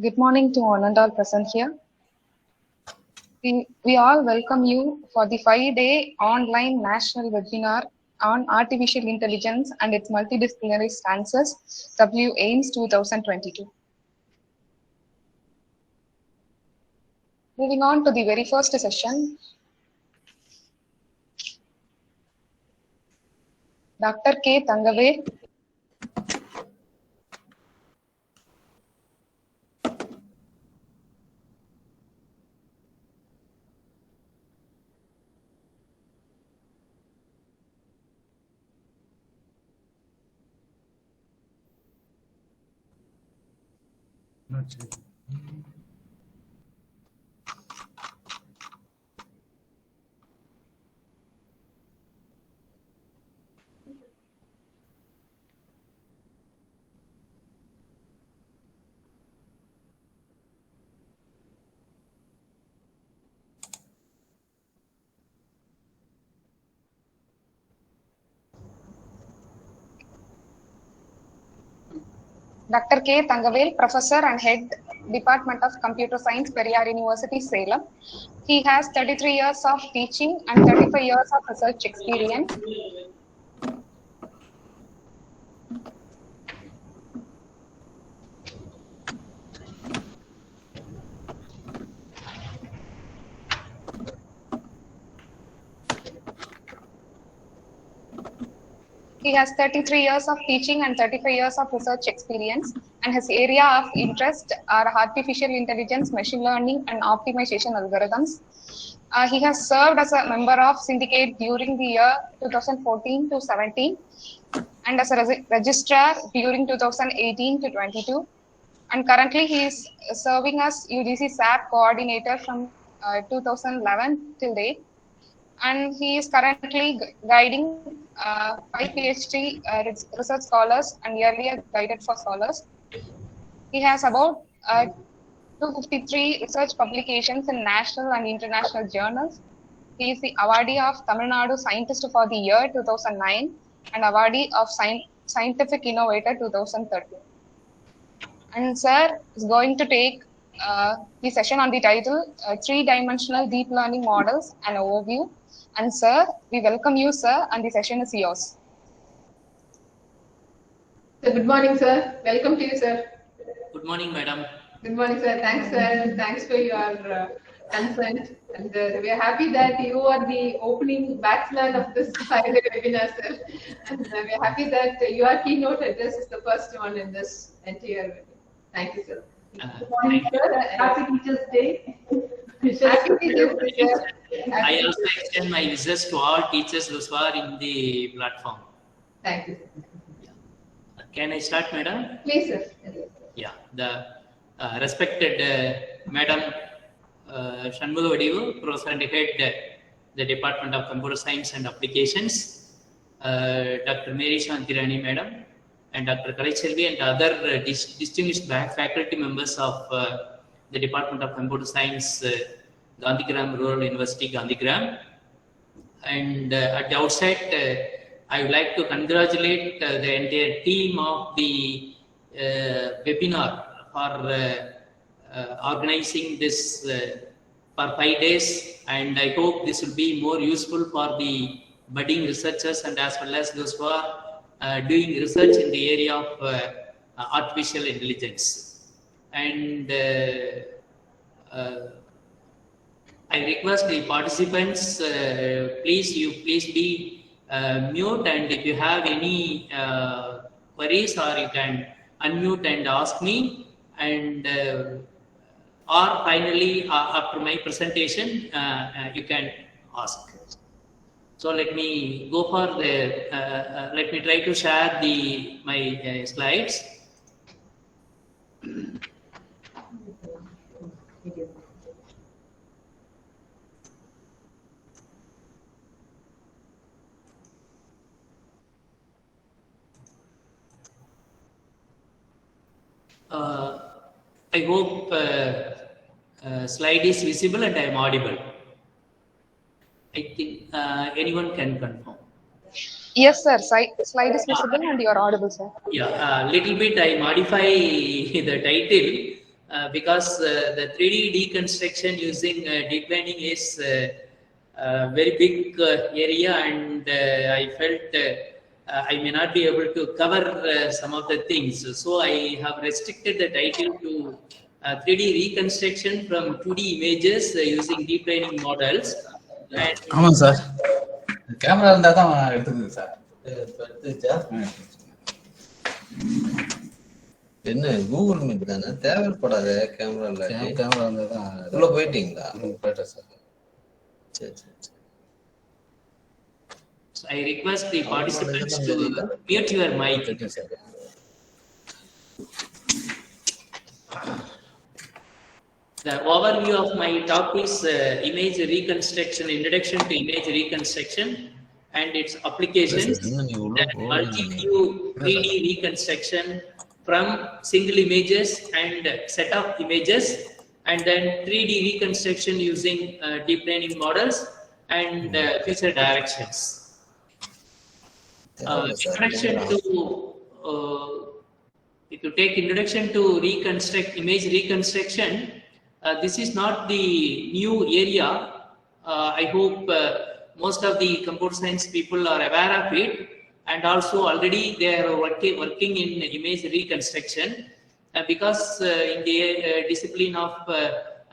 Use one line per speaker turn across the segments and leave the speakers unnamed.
Good morning to all and all present here. We all welcome you for the 5-day online national webinar on artificial intelligence and its multidisciplinary stances, WAIMS 2022. Moving on to the very first session, Dr.K.Thangavel. Dr. K.Thangavel, Professor and Head, Department of Computer Science, Periyar University, Salem. He has 33 years of teaching and 35 years of research experience. He has 33 years of teaching and 35 years of research experience, and his area of interest are artificial intelligence, machine learning, and optimization algorithms. He has served as a member of syndicate during the year 2014 to 17, and as a registrar during 2018 to 22. And currently he is serving as UGC SAP coordinator from 2011 till date. And he is currently guiding 5 PhD research scholars and earlier guided for scholars. He has about 253 research publications in national and international journals. He is the awardee of Tamil Nadu Scientist for the year 2009 and awardee of Scientific Innovator 2013. And sir is going to take the session on the title, Three-Dimensional Deep Learning Models, an Overview. And sir, we welcome you, sir, and the session is yours.
So good morning, sir. Welcome to you, sir.
Good morning, madam.
Good morning, sir. Thanks, sir. Thanks for your consent. And we are happy that you are the opening batsman of this 5-day webinar, sir. And we are happy that your keynote address is the first one in this entire webinar. Thank you, sir.
Good morning, sir. Happy Teachers' Day.
Happy Teachers' Day, sir.
I also extend my wishes to all teachers those who are in the platform.
Thank you.
Can I start, madam?
Please, sir.
Yeah, the respected Madam Shanmugavadivu, Professor and Head, the Department of Computer Science and Applications, Dr. Mary Shantirani, Madam, and Dr. Kalaiselvi and other distinguished faculty members of the Department of Computer Science, Gandhigram Rural University, Gandhigram. And at the outset, I would like to congratulate the entire team of the webinar for organizing this for 5 days, and I hope this will be more useful for the budding researchers and as well as those who are doing research in the area of artificial intelligence. And I request the participants, please be mute, and if you have any queries, or you can unmute and ask me, and or finally after my presentation you can ask. So let me go for the let me try to share my slides. I hope slide is visible and I am audible. I think anyone can confirm.
Yes, sir. Slide is visible and you are audible, sir.
Yeah, little bit I modify the title because the 3D reconstruction using deep learning is a very big area, and I felt I may not be able to cover some of the things. So I have restricted the title to 3D reconstruction from 2D images using deep learning models.
ஆமாம் sir, camera இருந்தால் தான் எடுத்துக்குது sir.
என்ன Google meet தானே தேவைப்படாத camera இல்லை.
Camera இருந்தால் தான்
உள்ள போயிட்டீங்களா?
போயிட்டேன் சார்.
சரி சரி சரி.
So I request the participants to mute your mic. The overview of my talk is image reconstruction, introduction to image reconstruction and its applications, then multi-view 3D reconstruction from single images and set of images, and then 3D reconstruction using deep learning models and future directions. Introduction to if you take introduction to image reconstruction, this is not the new area. I hope most of the computer science people are aware of it, and also already they are working in image reconstruction, because in the discipline of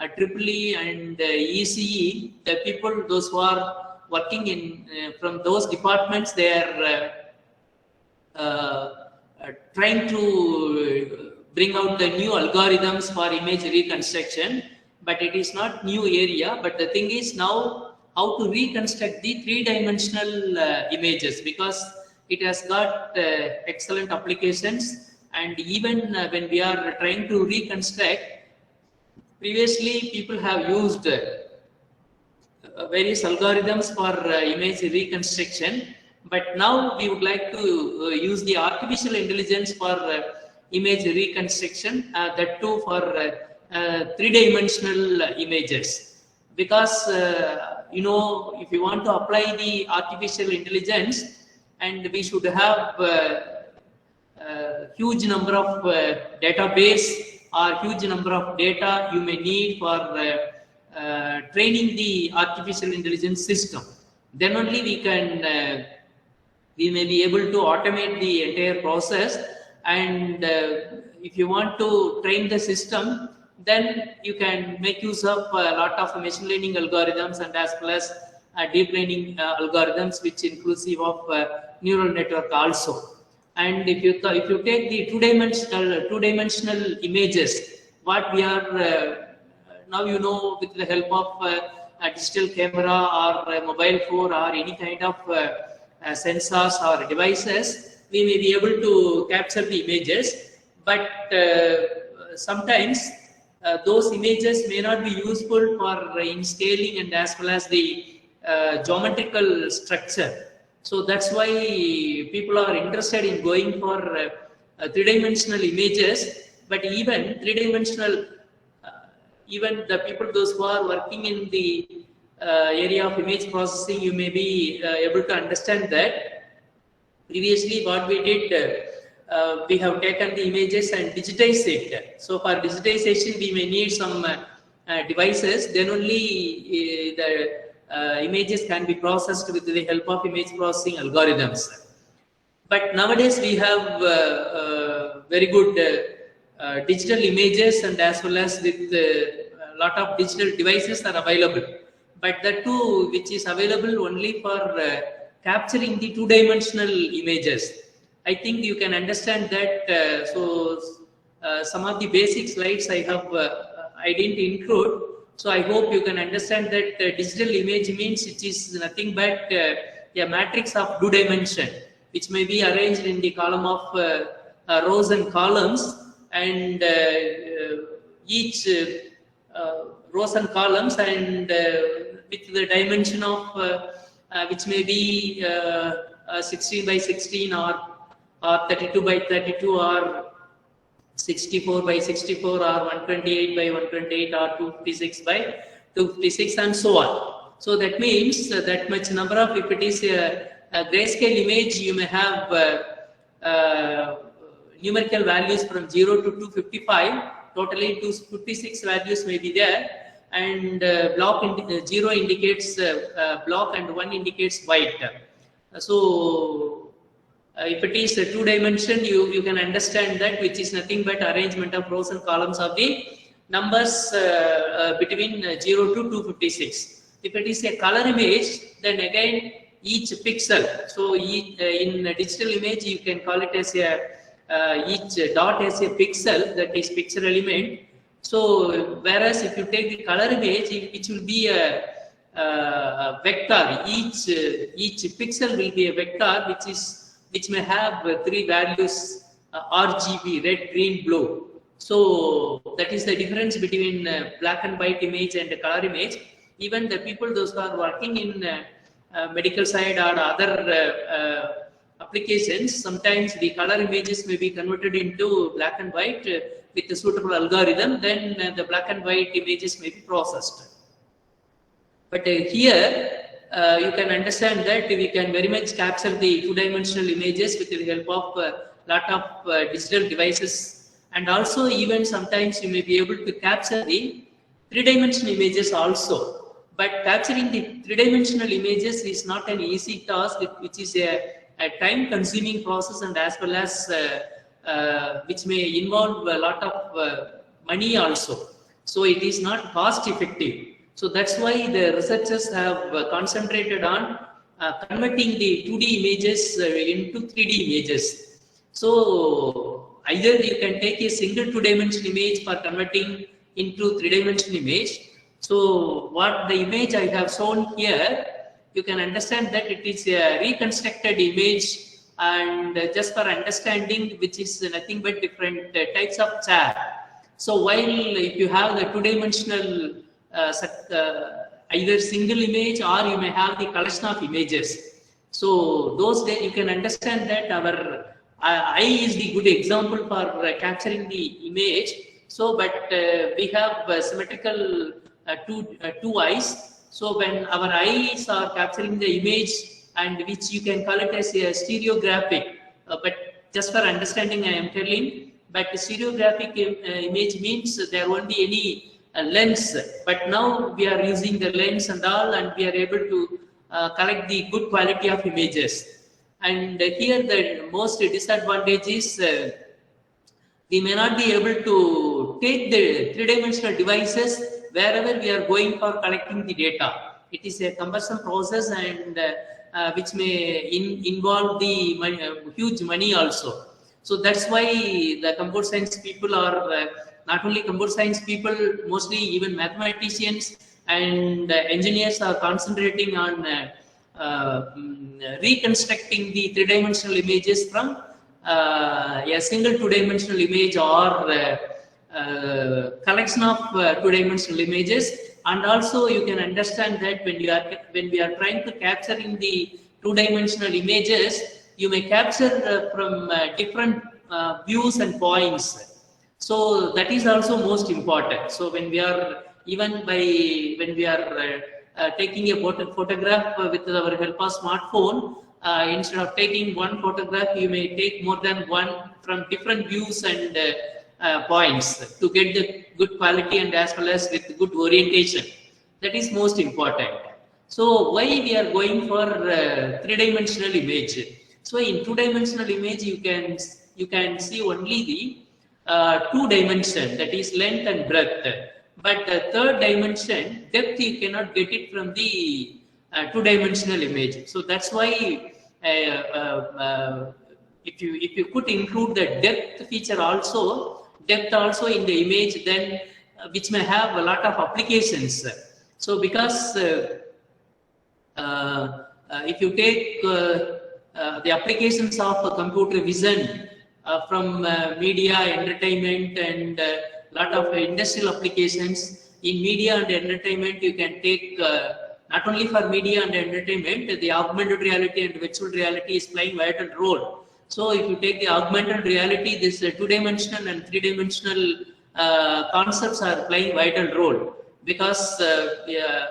EEE and ECE, the people, those who are working in from those departments, they are trying to bring out the new algorithms for image reconstruction, but it is not new area. But the thing is now how to reconstruct the three-dimensional images, because it has got excellent applications. And even when we are trying to reconstruct, previously people have used various algorithms for image reconstruction, but now we would like to use the artificial intelligence for image reconstruction, that too for three-dimensional images. Because you know, if you want to apply the artificial intelligence, and we should have huge number of database or huge number of data you may need for training the artificial intelligence system, then only we may be able to automate the entire process. And if you want to train the system, then you can make use of a lot of machine learning algorithms and as well as deep learning algorithms, which inclusive of neural network also. And if you take the two-dimensional images, what we are now, you know, with the help of a digital camera or a mobile phone or any kind of sensors or devices, we may be able to capture the images, but sometimes those images may not be useful for in scaling and as well as the geometrical structure. So that's why people are interested in going for three-dimensional images. But even three-dimensional, even the people, those who are working in the area of image processing, you may be able to understand that previously what we did, we have taken the images and digitized it. So for digitization, we may need some devices, then only the images can be processed with the help of image processing algorithms. But nowadays we have very good digital images, and as well as with a lot of digital devices are available. But that too, which is available only for capturing the two-dimensional images. I think you can understand that. So some of the basic slides I didn't include. So I hope you can understand that digital image means it is nothing but a matrix of two dimension, which may be arranged in the column of rows and columns, and each rows and columns, and with the dimension of which may be 16 by 16 or 32 by 32 or 64 by 64 or 128 by 128 or 256 by 256 and so on. So that means that much number of, if it is a grayscale image, you may have numerical values from 0 to 255. totally 256 values may be there, and block 0 indicates block and 1 indicates white. So if it is a 2-dimension, you can understand that, which is nothing but arrangement of rows and columns of the numbers between 0 to 256. If it is a color image, then again each pixel. So in a digital image, you can call it as each dot as a pixel, that is pixel element. So whereas if you take the color image, it will be a vector. Each pixel will be a vector which may have 3 values, RGB, red, green, blue. So that is the difference between black and white image and color image. Even the people, those who are working in medical side or other applications, sometimes the color images may be converted into black and white with a suitable algorithm. Then the black and white images may be processed. But here you can understand that we can very much capture the 2-dimensional images with the help of a lot of digital devices, and also even sometimes you may be able to capture the 3-dimensional images also. But capturing the 3-dimensional images is not an easy task, which is a time-consuming process, and as well as which may involve a lot of money also. So it is not cost-effective. So that's why the researchers have concentrated on converting the 2D images into 3D images. So either you can take a single 2-dimensional image for converting into 3-dimensional image. So what the image I have shown here, you can understand that it is a reconstructed image, and just for understanding, which is nothing but different types of chair. So while if you have the 2-dimensional either single image, or you may have the collection of images. So those days you can understand that our eye is the good example for capturing the image. So but we have symmetrical two eyes. So when our eyes are capturing the image, and which you can call it as a stereographic, but just for understanding I am telling, but stereographic image means there won't be any lens, but now we are using the lens and all, and we are able to collect the good quality of images. And here the most disadvantage is we may not be able to take the 3-dimensional devices wherever we are going for collecting the data. It is a cumbersome process, and which may involve the huge money also. So that's why the computer science people are not only computer science people, mostly even mathematicians and engineers are concentrating on reconstructing the 3-dimensional images from a single 2-dimensional image, or collection of 2-dimensional images. And also you can understand that when we are trying to capture in the 2-dimensional images, you may capture from different views and points. So that is also most important. So when we are taking a photograph with our help of smartphone, instead of taking one photograph, you may take more than one from different views and points to get the good quality, and as well as with good orientation. That is most important. So why we are going for 3-dimensional image? So in 2-dimensional image, you can see only the 2 dimension, that is length and breadth. But the 3rd dimension, depth, you cannot get it from the 2-dimensional image. So that's why if you could include the depth feature also, in the image, then which may have a lot of applications. So because if you take the applications of computer vision from media, entertainment, and a lot of industrial applications. In media and entertainment, you can take not only for media and entertainment, the augmented reality and virtual reality is playing a vital role. So if you take the augmented reality, this 2-dimensional and 3-dimensional concepts are playing vital role, because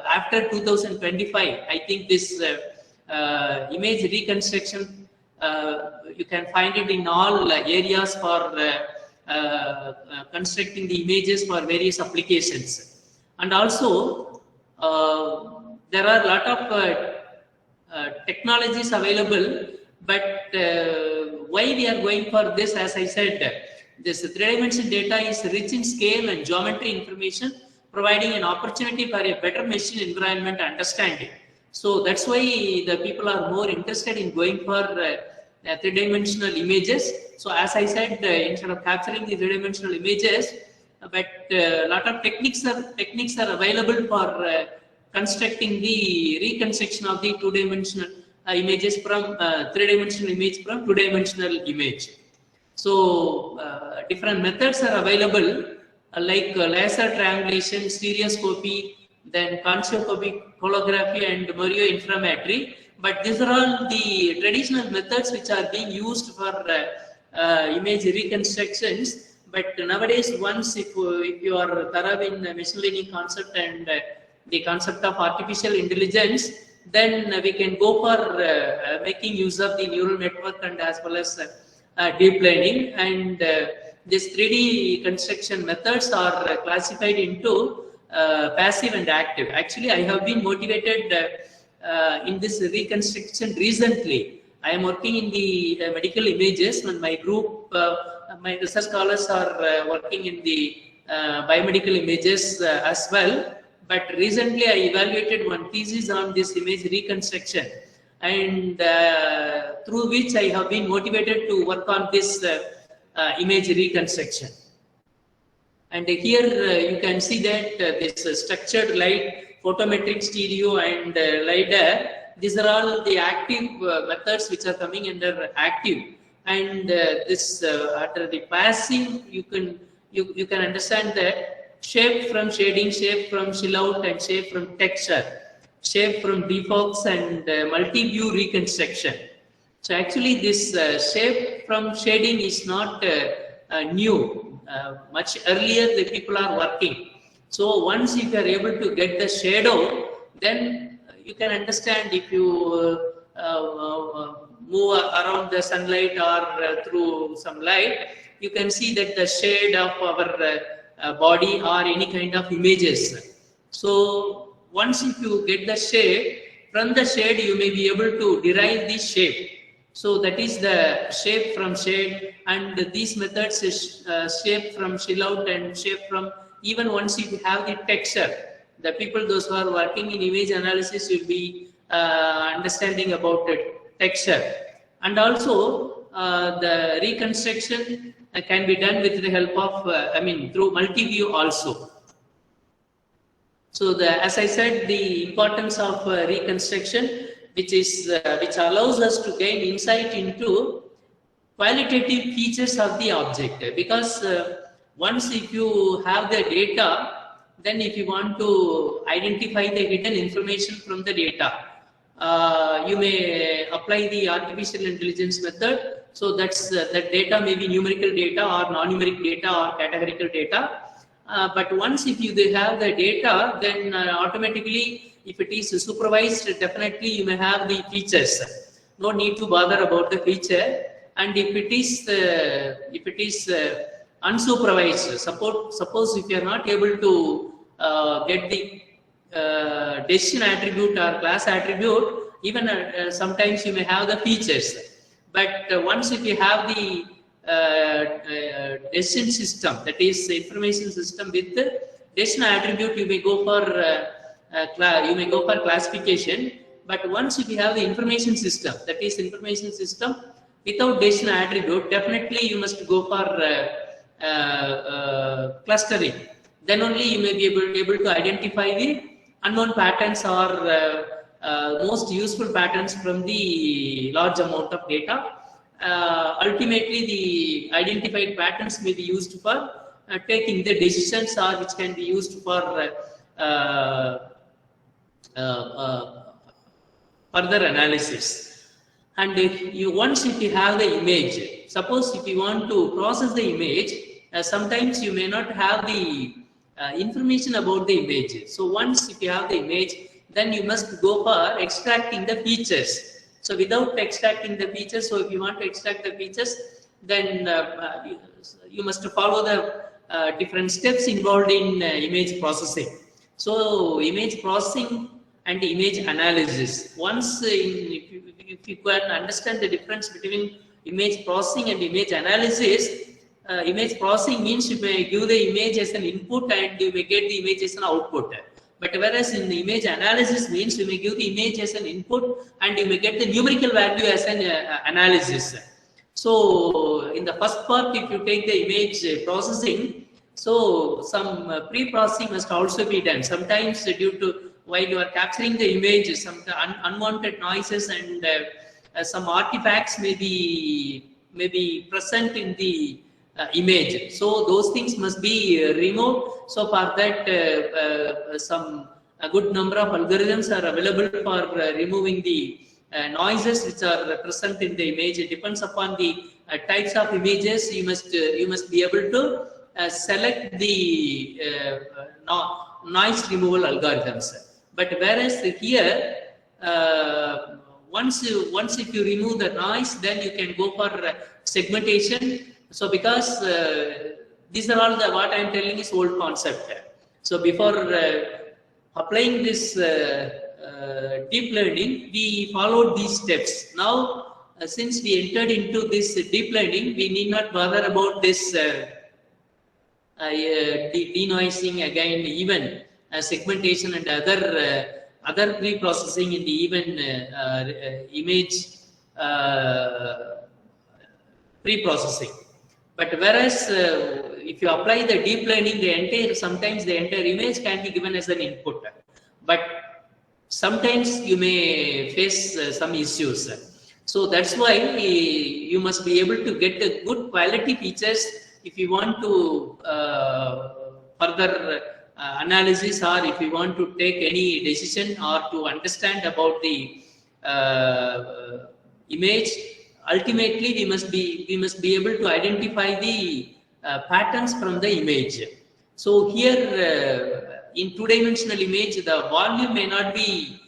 after 2025, I think this image reconstruction, you can find it in all areas for constructing the images for various applications. And also, there are a lot of technologies available, but why we are going for this, as I said, this three-dimensional data is rich in scale and geometry information, providing an opportunity for a better machine environment understanding. So that's why the people are more interested in going for three-dimensional images. So as I said, instead of capturing the three-dimensional images, but a lot of techniques are available for constructing the reconstruction of the two-dimensional images from three-dimensional image from two-dimensional image. So different methods are available, like laser triangulation, stereoscopy, then conchoskopic holography and microinframetry. But these are all the traditional methods which are being used for image reconstructions. But nowadays, once if you are thorough in machine learning concept and the concept of artificial intelligence, then we can go for making use of the neural network and as well as deep learning. And these 3D construction methods are classified into passive and active. Actually, I have been motivated in this reconstruction recently. I am working in the medical images, and my group, my research scholars are working in the biomedical images as well. But recently I evaluated one thesis on this image reconstruction, and through which I have been motivated to work on this image reconstruction. And here you can see that this structured light, photometric stereo and LiDAR, these are all the active methods which are coming under active. And this under the passive, you can understand that shape from shading, shape from chill out, and shape from texture, shape from defocus and multi-view reconstruction. So actually this shape from shading is not new. Much earlier the people are working. So once if you are able to get the shadow, then you can understand if you move around the sunlight or through some light, you can see that the shade of our body or any kind of images. So once if you get the shade, from the shade you may be able to derive the shape. So that is the shape from shade, and these methods is shape from chill out and shape from, even once you have the texture. The people, those who are working in image analysis, will be understanding about the texture. And also the reconstruction can be done with the help of, through multi-view also. So as I said, the importance of reconstruction, which allows us to gain insight into qualitative features of the object. Because once if you have the data, then if you want to identify the hidden information from the data, you may apply the artificial intelligence method. So that's that data may be numerical data or non-numeric data or categorical data. But once if you have the data, then automatically, if it is supervised, definitely you may have the features. No need to bother about the feature. And if it is unsupervised, suppose if you are not able to get the decision attribute or class attribute, even sometimes you may have the features. But once if you have the decision system, that is information system with the decision attribute, you may go for classification. But once if you have the information system, that is information system without decision attribute, definitely you must go for clustering. Then only you may be able to identify the unknown patterns or most useful patterns from the large amount of data. Ultimately, the identified patterns may be used for taking the decisions, or which can be used for further analysis. And if you have the image, suppose if you want to process the image, sometimes you may not have the information about the image. So once if you have the image, then you must go for extracting the features. So without extracting the features, so if you want to extract the features, then you must follow the different steps involved in image processing. So image processing and image analysis. Once if you can understand the difference between image processing and image analysis, image processing means you may give the image as an input and you may get the image as an output. But whereas in the image analysis means you may give the image as an input and you may get the numerical value as an analysis. So in the first part, if you take the image processing, so some pre-processing must also be done. Sometimes due to while you are capturing the image, some unwanted noises and some artifacts may be present in the image. So those things must be removed. So for that, a good number of algorithms are available for removing the noises which are present in the image. It depends upon the types of images. You must be able to select the noise removal algorithms. But whereas here, once if you remove the noise, then you can go for segmentation. So because these are all what I am telling is old concept. So before applying this deep learning, we followed these steps. Now, since we entered into this deep learning, we need not bother about this denoising again, even segmentation and other pre-processing in the even image pre-processing. But whereas if you apply the deep learning, sometimes the entire image can be given as an input. But sometimes you may face some issues. So that's why you must be able to get a good quality features if you want to further analysis, or if you want to take any decision or to understand about the image. Ultimately, we must be able to identify the patterns from the image. So here in two-dimensional image, the volume may not be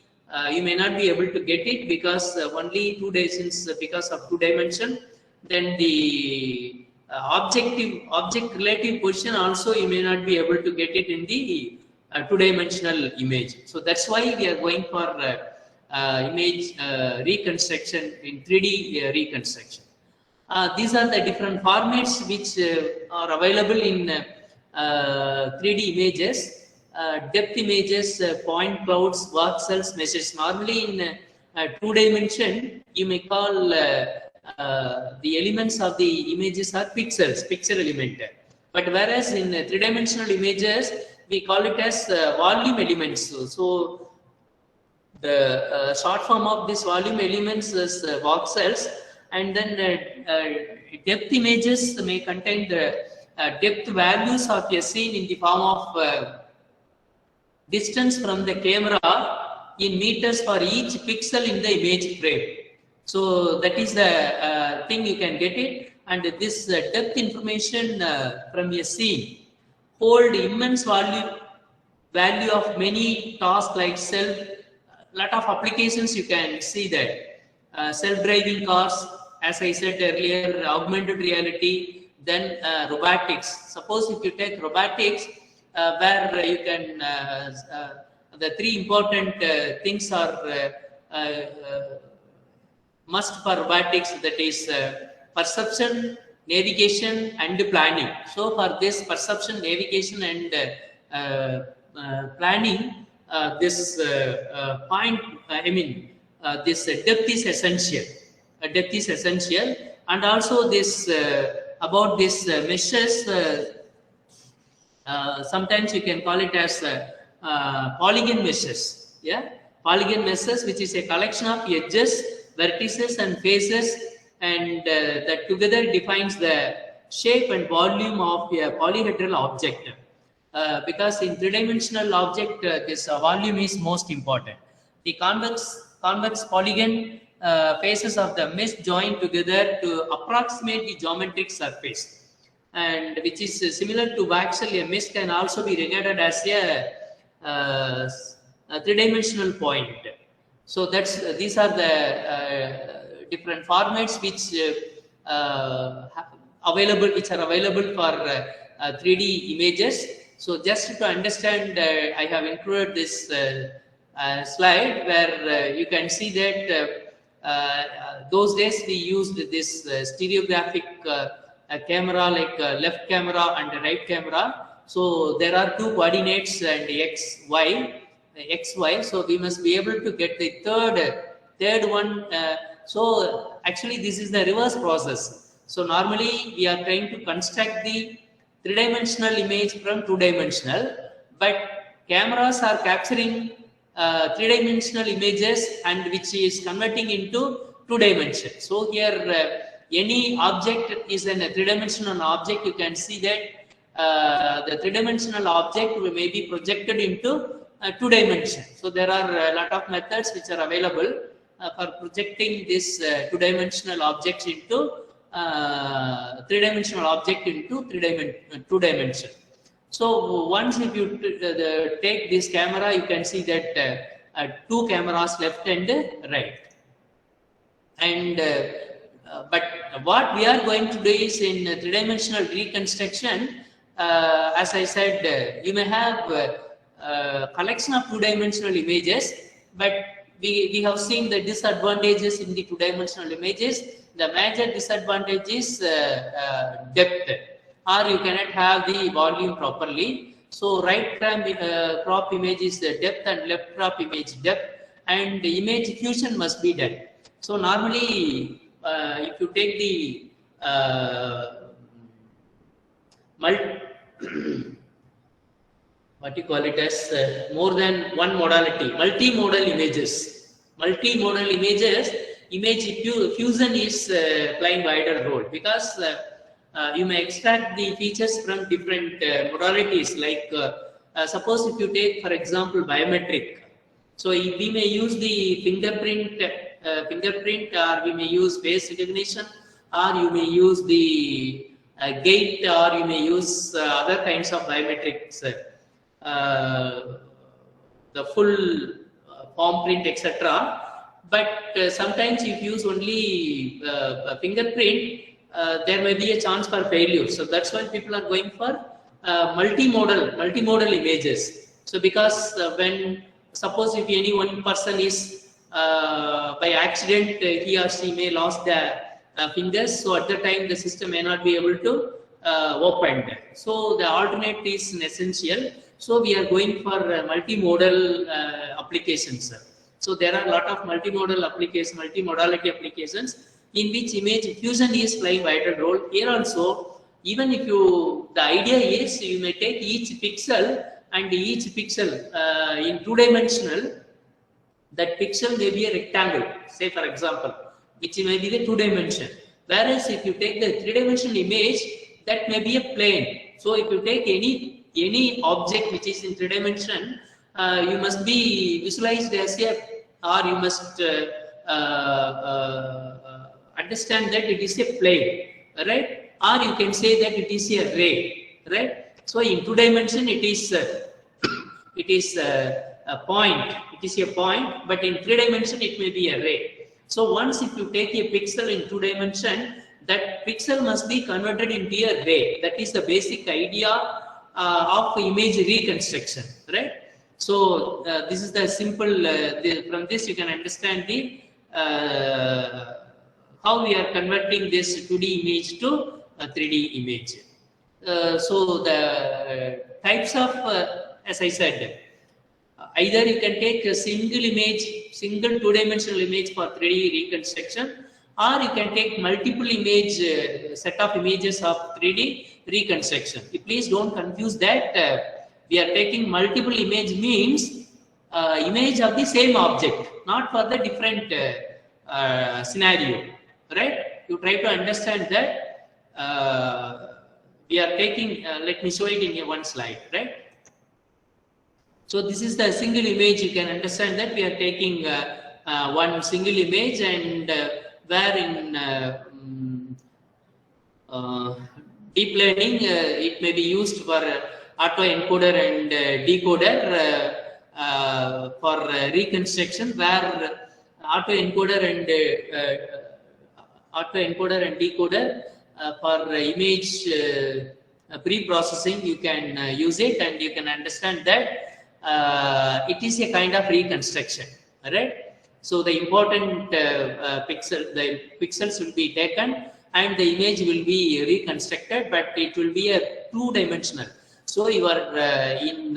you may not be able to get it because only 2 dimensions because of 2 dimension. Then the object relative position also you may not be able to get it in the 2-dimensional image. So that's why we are going for image reconstruction in 3D reconstruction. These are the different formats which are available in 3D images. Depth images, point clouds, voxels, meshes. Normally in 2 dimension, you may call the elements of the images are pixels, pixel element. But whereas in 3-dimensional images, we call it as volume elements. So the short form of this volume elements is voxels, and then depth images may contain the depth values of a scene in the form of distance from the camera in meters for each pixel in the image frame. So that is the thing you can get it, and this depth information from a scene hold immense value of many tasks like lot of applications you can see that. Self-driving cars, as I said earlier, augmented reality, then robotics. Suppose if you take robotics, where you can, the 3 important things are must for robotics, that is perception, navigation and planning. So for this perception, navigation and planning, this point, this depth is essential. Depth is essential, and also this about this meshes. Sometimes you can call it as polygon meshes. Yeah, polygon meshes, which is a collection of edges, vertices, and faces, and that together defines the shape and volume of a polyhedral object. Because in 3-dimensional object, this volume is most important. The convex polygon faces of the mesh join together to approximate the geometric surface, and which is similar to voxel. A mesh can also be regarded as a 3-dimensional point. So that's these are the different formats which available, which are available for 3D images. So just to understand, I have included this slide where you can see that those days we used this stereographic camera, like left camera and right camera. So there are two coordinates and xy. So we must be able to get the third one. So actually this is the reverse process. So normally we are trying to construct the three-dimensional image from two-dimensional, but cameras are capturing three-dimensional images and which is converting into two-dimension. So here any object is a three-dimensional object. You can see that the three-dimensional object may be projected into two-dimension. So there are a lot of methods which are available for projecting this two-dimensional objects into three-dimensional object into two-dimension. So once if you take this camera, you can see that two cameras left and right. And but what we are going to do is in three-dimensional reconstruction, as I said, you may have a collection of two-dimensional images, but we have seen the disadvantages in the two-dimensional images. The major disadvantage is depth, or you cannot have the volume properly. So right crop image is the depth and left crop image depth, and image fusion must be done. So normally if you take the what you call it as more than one modality, multimodal images. Multimodal images, image fusion is playing wider role, because you may extract the features from different modalities. Like suppose if you take, for example, biometric. So we may use the fingerprint, or we may use face recognition, or you may use the gait, or you may use other kinds of biometrics, the full palm print, etc. But sometimes if you use only fingerprint, there may be a chance for failure. So that's why people are going for multimodal images. So because when suppose if any one person is by accident he or she may lost their fingers, so at the time the system may not be able to open. So the alternate is essential. So we are going for multimodal applications. So there are a lot of multimodal applications, multimodality applications in which image fusion is playing vital role. Here also, even if the idea is you may take each pixel, and each pixel in two-dimensional, that pixel may be a rectangle, say for example, which may be the two-dimension. Whereas if you take the three-dimensional image, that may be a plane. So if you take any object which is in three-dimension, you must be visualized as a, or you must understand that it is a plane, right? Or you can say that it is a ray, right? So in two-dimension, it is a point. It is a point, but in three-dimension, it may be a ray. So once if you take a pixel in two-dimension, that pixel must be converted into a ray. That is the basic idea of image reconstruction, right? So this is the simple. From this, you can understand the how we are converting this 2D image to a 3D image. So the types of, as I said, either you can take a single image, single two-dimensional image for 3D reconstruction, or you can take multiple image, set of images of 3D reconstruction. Please don't confuse that. We are taking multiple image means image of the same object, not for the different scenario, right? You try to understand that we are taking, let me show it in one slide, right? So this is the single image. You can understand that we are taking one single image, and where in deep learning it may be used for autoencoder and decoder for reconstruction, where autoencoder and autoencoder and decoder for image pre-processing. You can use it, and you can understand that it is a kind of reconstruction, right? So the important pixels will be taken and the image will be reconstructed, but it will be a two-dimensional. So you are in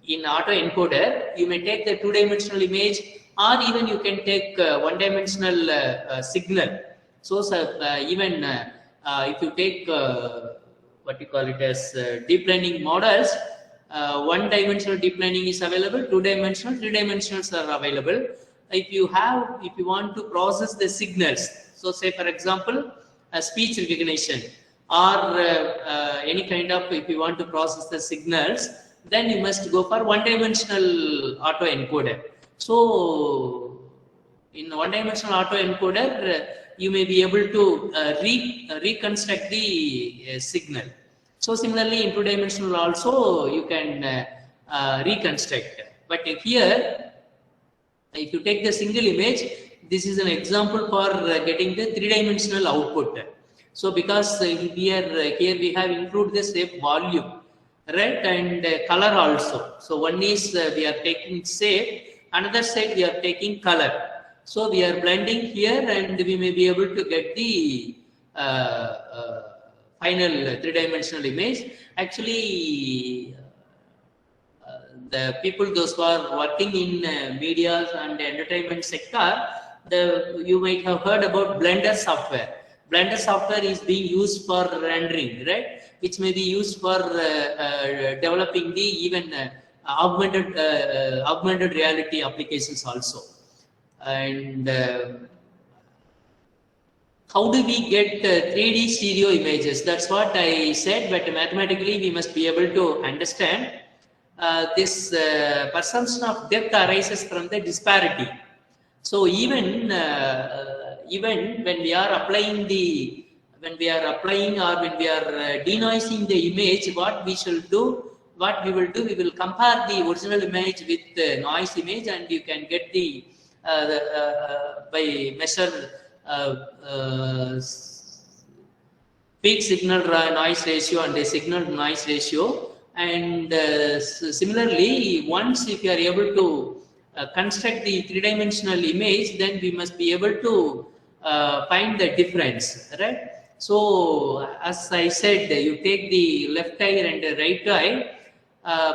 autoencoder, you may take the two-dimensional image, or even you can take one-dimensional signal. So even if you take what you call it as deep learning models, one-dimensional deep learning is available, two-dimensional, three-dimensionals are available. If you want to process the signals, so say for example, a speech recognition or any kind of, if you want to process the signals, then you must go for one-dimensional autoencoder. So in one-dimensional autoencoder, you may be able to reconstruct the signal. So similarly, in two-dimensional also you can reconstruct. But here, if you take the single image, this is an example for getting the three-dimensional output. So because here we have included the shape volume, right, and color also. So one is we are taking shape, another side we are taking color. So we are blending here, and we may be able to get the final three-dimensional image. Actually, the people, those who are working in media and entertainment sector, you might have heard about Blender software. Blender software is being used for rendering, right? Which may be used for developing the even augmented reality applications also. And how do we get 3D stereo images? That's what I said, but mathematically we must be able to understand this perception of depth arises from the disparity. So even when we are applying or when we are denoising the image, what we will do, we will compare the original image with the noise image, and you can get the by measure peak signal noise ratio and the signal noise ratio. And similarly, once if you are able to construct the three-dimensional image, then we must be able to find the difference, right? So as I said, you take the left eye and the right eye,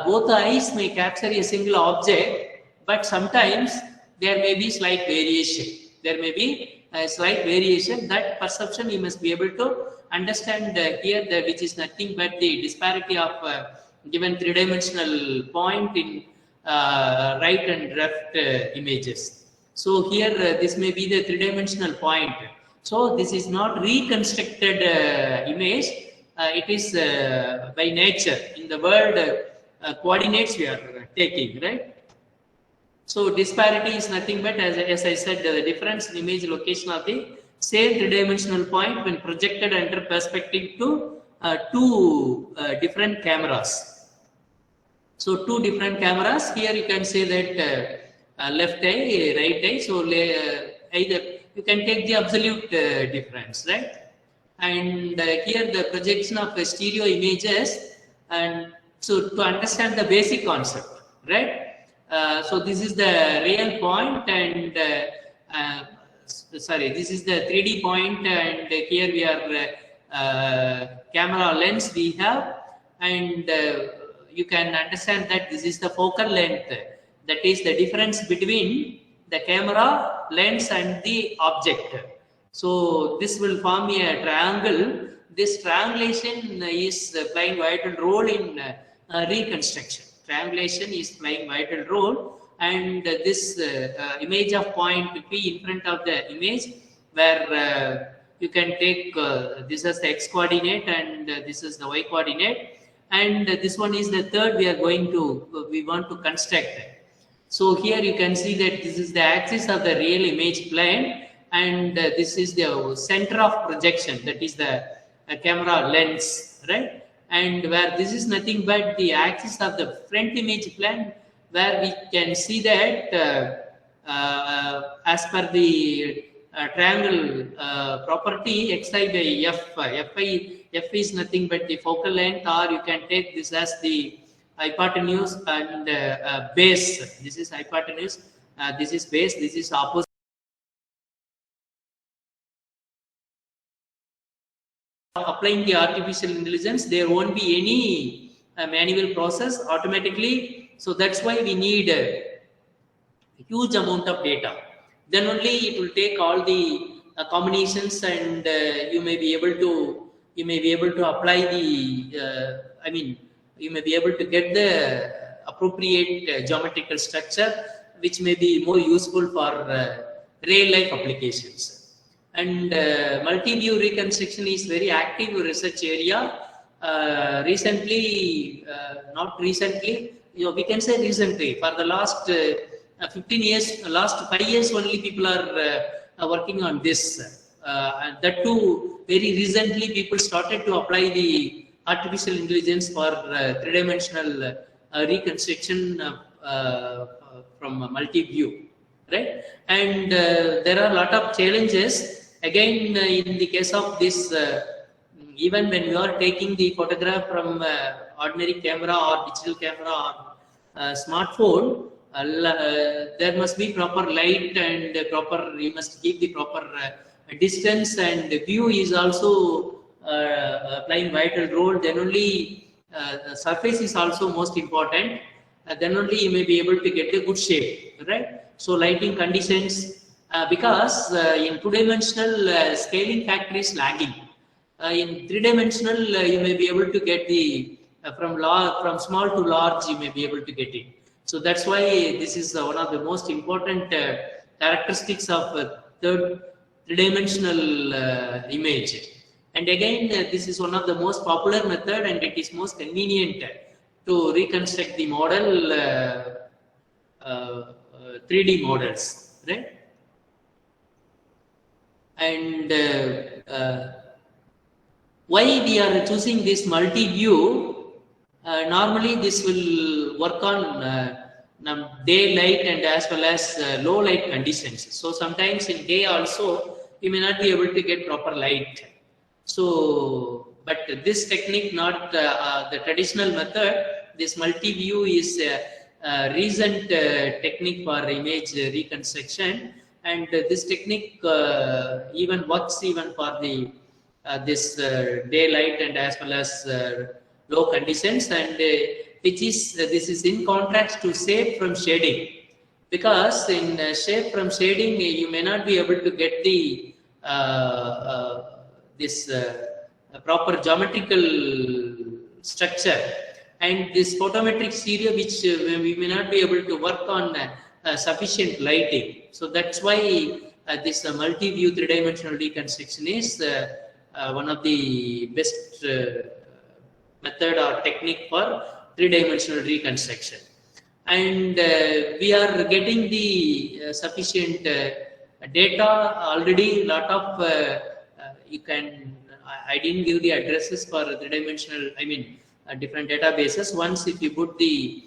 both eyes may capture a single object, but sometimes there may be slight variation. There may be a slight variation. That perception you must be able to understand here, which is nothing but the disparity of given three-dimensional point in right and left images. So here this may be the three-dimensional point. So this is not reconstructed image. It is by nature. In the world coordinates we are taking, right? So disparity is nothing but, as I said, the difference in image location of the same three-dimensional point when projected under perspective to two different cameras. So two different cameras. Here you can say that left eye, right eye. So either you can take the absolute difference, right? And here the projection of stereo images, and so to understand the basic concept, right? So this is the real point, and this is the 3D point, and here we are camera lens we have, and you can understand that this is the focal length. That is the difference between the camera lens and the object. So this will form a triangle. This triangulation is playing vital role in reconstruction. Triangulation is playing vital role, and this image of point P in front of the image, where you can take this as the x coordinate and this is the y coordinate, and this one is the third we want to construct. So here you can see that this is the axis of the real image plane, and this is the center of projection, that is the camera lens, right? And where this is nothing but the axis of the front image plane, where we can see that as per the triangle property xi by f. F is nothing but the focal length, or you can take this as the hypotenuse and base. This is hypotenuse, this is base, this is opposite. Applying the artificial intelligence, there won't be any manual process automatically. So that's why we need a huge amount of data. Then only it will take all the combinations, and you may be able to apply the you may be able to get the appropriate geometrical structure, which may be more useful for real life applications. And multi-view reconstruction is very active research area. Not recently, we can say recently, for the last 15 years, last 5 years only, people are working on this. And that too, very recently, people started to apply the artificial intelligence for three-dimensional reconstruction from multi-view, right? And there are a lot of challenges. Again, in the case of this, even when you are taking the photograph from ordinary camera or digital camera or smartphone, there must be proper light and you must keep the proper distance, and the view is also playing vital role. Then only surface is also most important. Then only you may be able to get a good shape, right? So lighting conditions, because in two-dimensional scaling factor is lagging. In three-dimensional, you may be able to get the from small to large, you may be able to get it. So that's why this is one of the most important characteristics of three-dimensional image. And again, this is one of the most popular method, and it is most convenient to reconstruct the model 3D models, right? And why we are choosing this multi-view? Normally, this will work on daylight and as well as low light conditions. So sometimes in day also, you may not be able to get proper light. So, but this technique, not the traditional method, this multi-view is a recent technique for image reconstruction, and this technique even works even for the this daylight and as well as low conditions, and this is in contrast to shape from shading, because in shape from shading you may not be able to get the proper geometrical structure, and this photometric stereo, which we may not be able to work on sufficient lighting. So that's why this multi-view three-dimensional reconstruction is one of the best method or technique for three-dimensional reconstruction. And we are getting the sufficient data already. Lot of you can. I didn't give the addresses for three-dimensional. Different databases. Once if you put the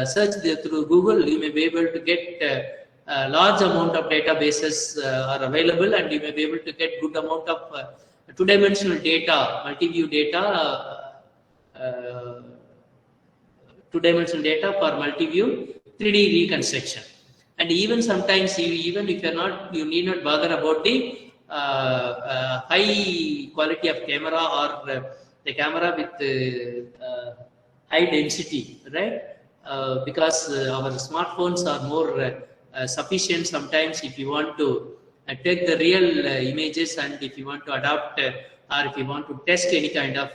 search through Google, you may be able to get a large amount of databases are available, and you may be able to get good amount of two-dimensional data, multi-view data, two-dimensional data for multi-view 3D reconstruction. And even sometimes, even if you're not, you need not bother about the high quality of camera or the camera with high density, right? Because our smartphones are more sufficient sometimes if you want to take the real images, and if you want to adapt or if you want to test any kind of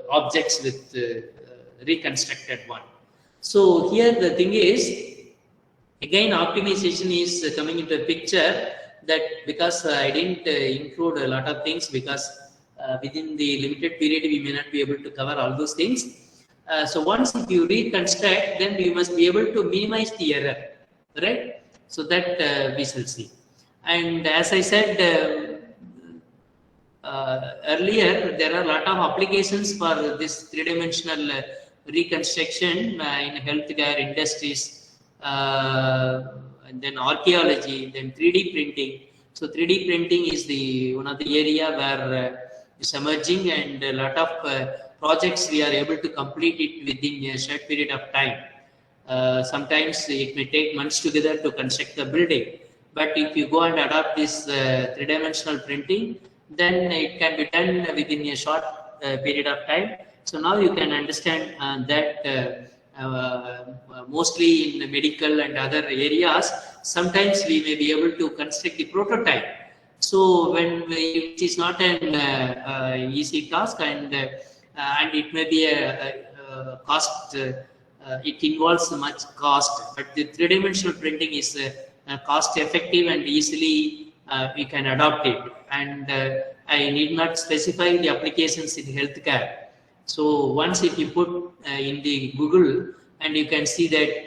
objects with reconstructed one. So here the thing is, again optimization is coming into the picture, that because I didn't include a lot of things, because within the limited period we may not be able to cover all those things. So once if you reconstruct, then you must be able to minimize the error, right? So that we shall see. And as I said earlier, there are a lot of applications for this three-dimensional reconstruction in healthcare industries, and then archaeology, then 3D printing. So 3D printing is the one of the area where it's emerging, and a lot of projects we are able to complete it within a short period of time. Sometimes it may take months together to construct the building, but if you go and adopt this three-dimensional printing, then it can be done within a short period of time. So now you can understand that mostly in medical and other areas, sometimes we may be able to construct the prototype. So it is not an easy task, and it may be a cost. It involves much cost, but the three-dimensional printing is cost effective and easily we can adopt it. And I need not specify the applications in healthcare. So once if you put in the Google, and you can see that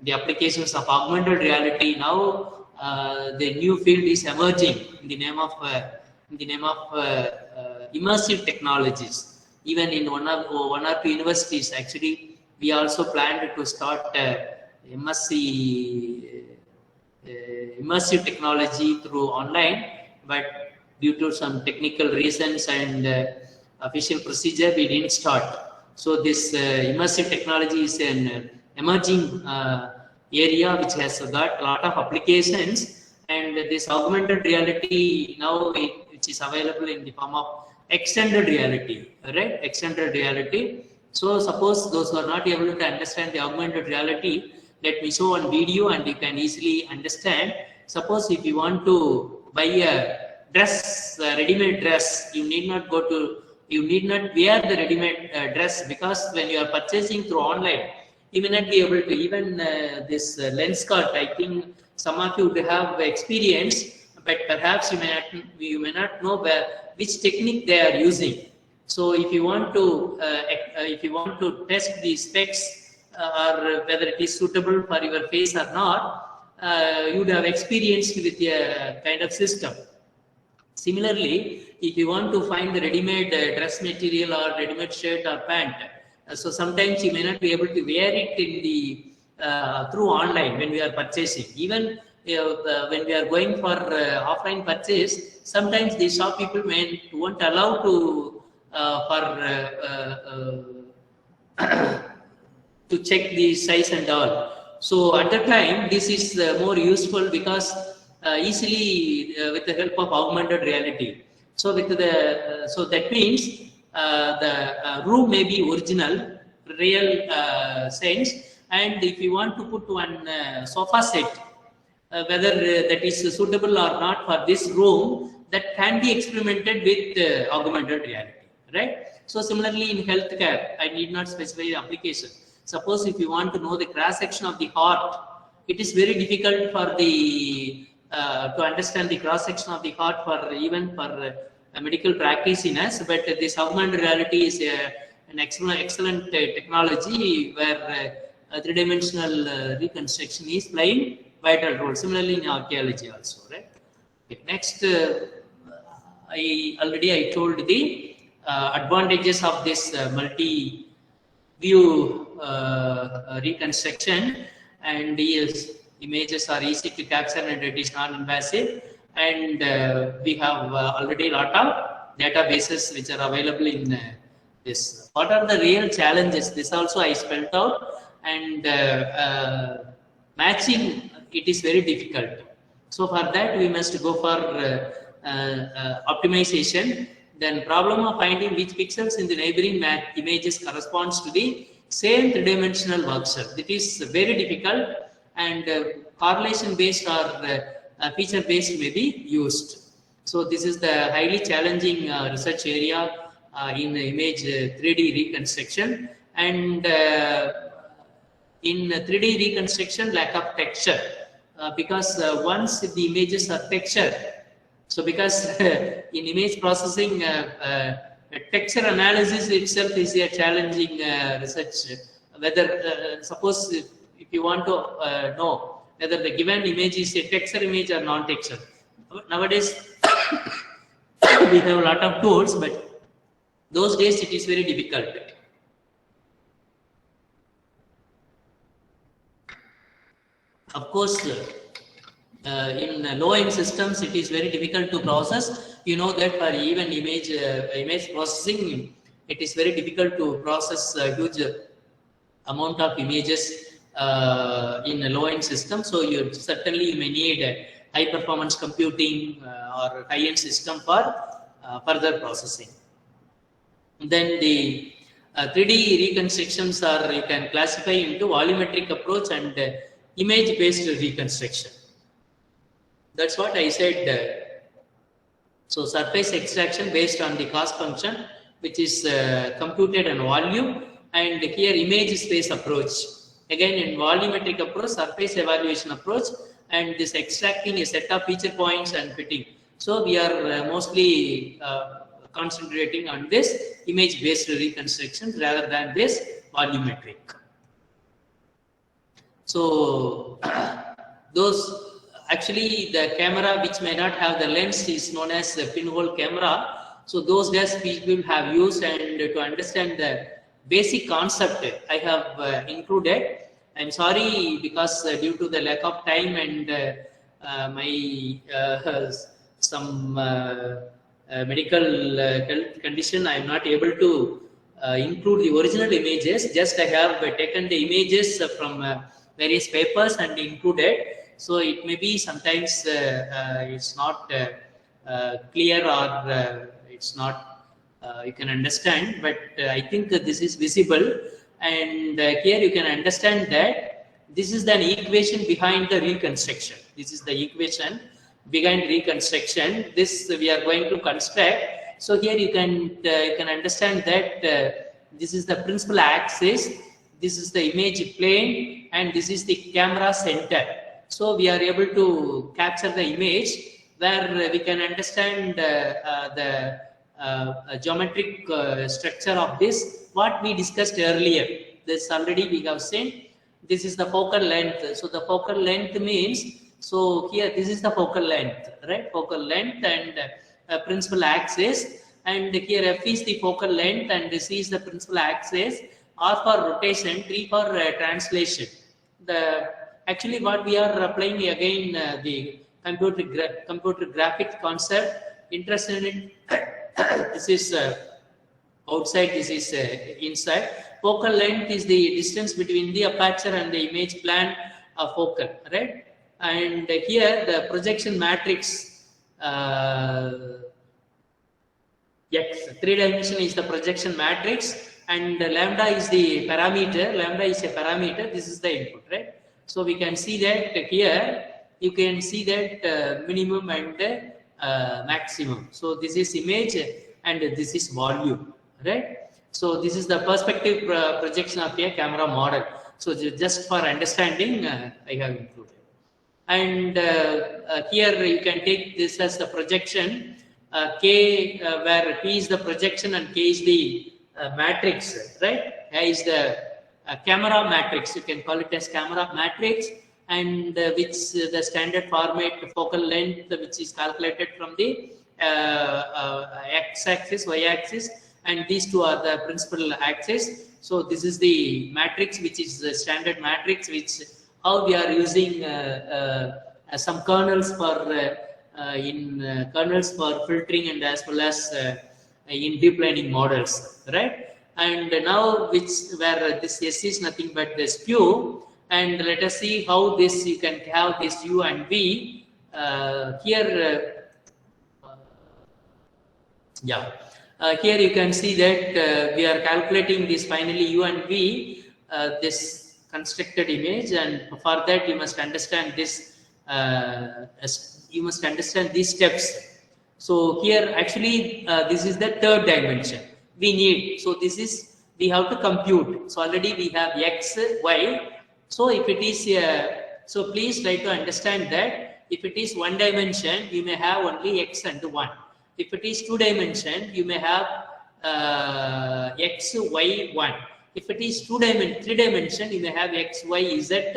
the applications of augmented reality now, the new field is emerging in the name of immersive technologies. Even in one or two universities, actually, we also planned to start immersive technology through online, but due to some technical reasons and official procedure, we didn't start. So this immersive technology is an emerging area which has got a lot of applications, and this augmented reality now which is available in the form of extended reality, right? Extended reality. So suppose those who are not able to understand the augmented reality, let me show one video and you can easily understand. Suppose if you want to buy a dress, ready-made dress, you need not wear the ready-made dress, because when you are purchasing through online, you may not be able to, even this lens cut, I think some of you would have experience, but perhaps you may not know which technique they are using. So if you want to test the specs or whether it is suitable for your face or not, you would have experienced with a kind of system. Similarly, if you want to find the ready-made dress material or ready-made shirt or pant, so sometimes you may not be able to wear it in the through online when we are purchasing. Even when we are going for offline purchase, sometimes the shop people won't allow to to check the size and all. So at the time, this is more useful because easily with the help of augmented reality. So so that means the room may be original, real sense, and if you want to put one sofa set, whether that is suitable or not for this room, that can be experimented with augmented reality, right? So similarly in healthcare, I need not specify the application. Suppose if you want to know the cross section of the heart, it is very difficult for the to understand the cross section of the heart even for medical practice in us, but this augmented reality is an excellent technology where three-dimensional reconstruction is playing vital role. Similarly in archaeology also, right? Okay. Next, I told the advantages of this multi-view reconstruction, and yes, images are easy to capture and it is non-invasive, and we have already a lot of databases which are available in this. What are the real challenges? This also I spelled out, and matching it is very difficult. So for that we must go for optimization. Then problem of finding which pixels in the neighboring images corresponds to the same three-dimensional workshop. It is very difficult, and correlation based or feature based may be used. So this is the highly challenging research area in image 3D reconstruction, and in 3D reconstruction lack of texture, because once the images are textured, so because in image processing texture analysis itself is a challenging research. Whether suppose if you want to know whether the given image is a texture image or non-texture, nowadays we have a lot of tools, but those days it is very difficult. Of course, in low-end systems, it is very difficult to process. You know that for even image processing, it is very difficult to process a huge amount of images in a low-end system. So you certainly may need high-performance computing or high-end system for further processing. Then the 3D reconstructions are, you can classify into volumetric approach and image-based reconstruction. That's what I said. So surface extraction based on the cost function, which is computed on volume, and here image space approach. Again, in volumetric approach, surface evaluation approach, and this extracting a set of feature points and fitting. So we are mostly concentrating on this image-based reconstruction rather than this volumetric. So those actually the camera which may not have the lens is known as the pinhole camera. So those days people have used, and to understand the basic concept I have included. I'm sorry because due to the lack of time and my some medical health condition, I am not able to include the original images. Just I have taken the images from various papers and included. So it may be sometimes it's not clear or it's not you can understand, but I think that this is visible, and here you can understand that this is an equation behind the reconstruction. This is the equation behind reconstruction. This we are going to construct. So here you can understand that this is the principal axis, this is the image plane, and this is the camera center. So we are able to capture the image where we can understand the geometric structure of this, what we discussed earlier. This already we have seen. This is the focal length. So the focal length means, so here this is the focal length, right? Focal length and principal axis, and here F is the focal length and C is the principal axis. R for rotation, T for translation. Actually what we are applying again the computer graphic concept. Interested in this is outside, this is inside. Focal length is the distance between the aperture and the image plane of focal, right? And here the projection matrix X, 3-dimension is the projection matrix, and lambda is the parameter. Lambda is a parameter. This is the input, right? So we can see that here you can see that minimum and maximum. So this is image and this is volume, right? So this is the perspective projection of a camera model. So just for understanding, I have included. And here you can take this as the projection. K where P is the projection and K is the matrix, right? A is the camera matrix. You can call it as camera matrix, and which the standard format focal length, which is calculated from the x-axis, y-axis, and these two are the principal axis. So this is the matrix, which is the standard matrix, which how we are using some kernels for kernels for filtering and as well as in deep learning models, right? And now where this S is nothing but the skew, and let us see how this you can have this U and V here. Here you can see that we are calculating this finally U and V, this constructed image, and for that you must understand this. You must understand these steps. So here actually this is the third dimension we need. So this is we have to compute. So already we have X, Y. So if it is so please try to understand that if it is one dimension, you may have only X and Y. If it is 2 dimension, you may have X, Y, 1. If it is 3 dimension, you may have X, Y, Z,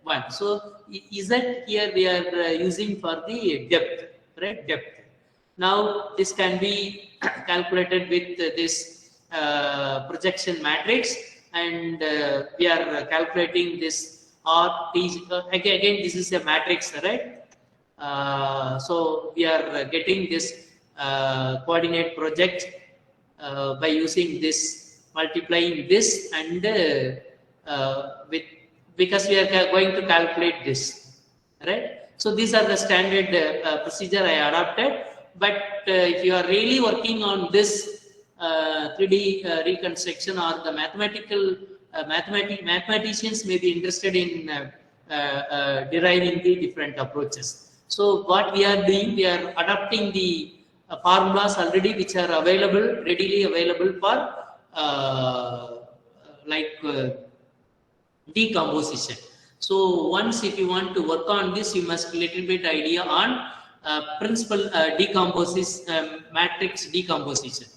1. So Z here we are using for the depth, right? Depth. Now this can be calculated with this projection matrix, and we are calculating this or T. Again, this is a matrix, right? So we are getting this coordinate project by using this, multiplying this, and with, because we are going to calculate this, right? So these are the standard procedure I adopted. But if you are really working on this 3D reconstruction, or the mathematical mathematicians may be interested in deriving the different approaches. So what we are doing, we are adopting the formulas already which are available, readily available for decomposition. So once if you want to work on this, you must little bit idea on principal matrix decomposition,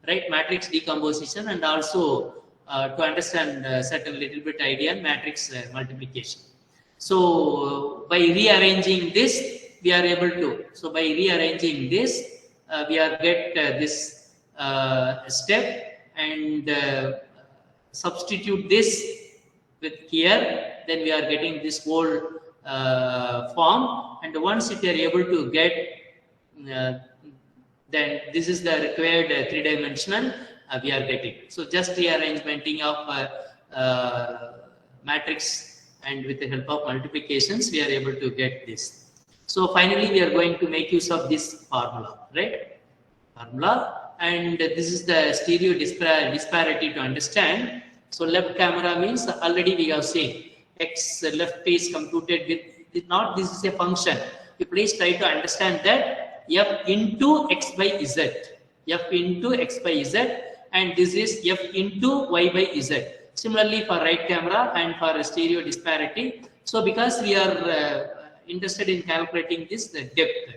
right? Matrix decomposition, and also to understand certain little bit idea on matrix multiplication. So by rearranging this, we are able to. So by rearranging this, we are get this step, and substitute this with here. Then we are getting this whole form, and once if you are able to get, then this is the required 3-dimensional we are getting. So just rearrangementing of matrix, and with the help of multiplications, we are able to get this. So finally, we are going to make use of this formula, right? Formula, and this is the stereo disparity to understand. So left camera means already we have seen x left is computed with not, this is a function. You please try to understand that f into x by z, f into x by z, and this is f into y by z. Similarly for right camera and for stereo disparity. So because we are interested in calculating this, the depth,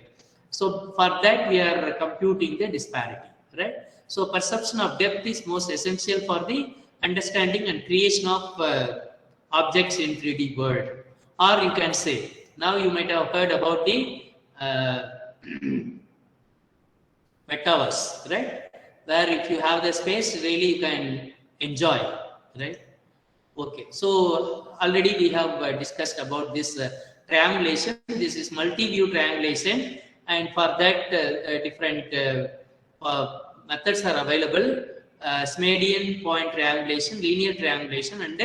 so for that we are computing the disparity, right? So perception of depth is most essential for the understanding and creation of objects in 3D world. Or you can say, now you might have heard about the metaverse, right? Where if you have the space, really you can enjoy, right? Okay, so already we have discussed about this triangulation. This is multi-view triangulation, and for that different methods are available. Smedian point triangulation, linear triangulation, and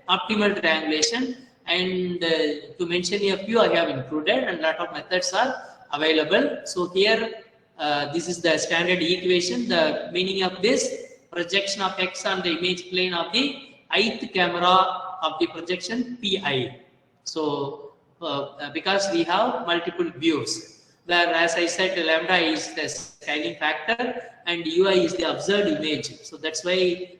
optimal triangulation. And to mention a few, I have included, and lot of methods are available. So here, this is the standard equation. The meaning of this: projection of x on the image plane of the ith camera of the projection pi. So because we have multiple views, where, as I said, lambda is the scaling factor and ui is the observed image. So that's why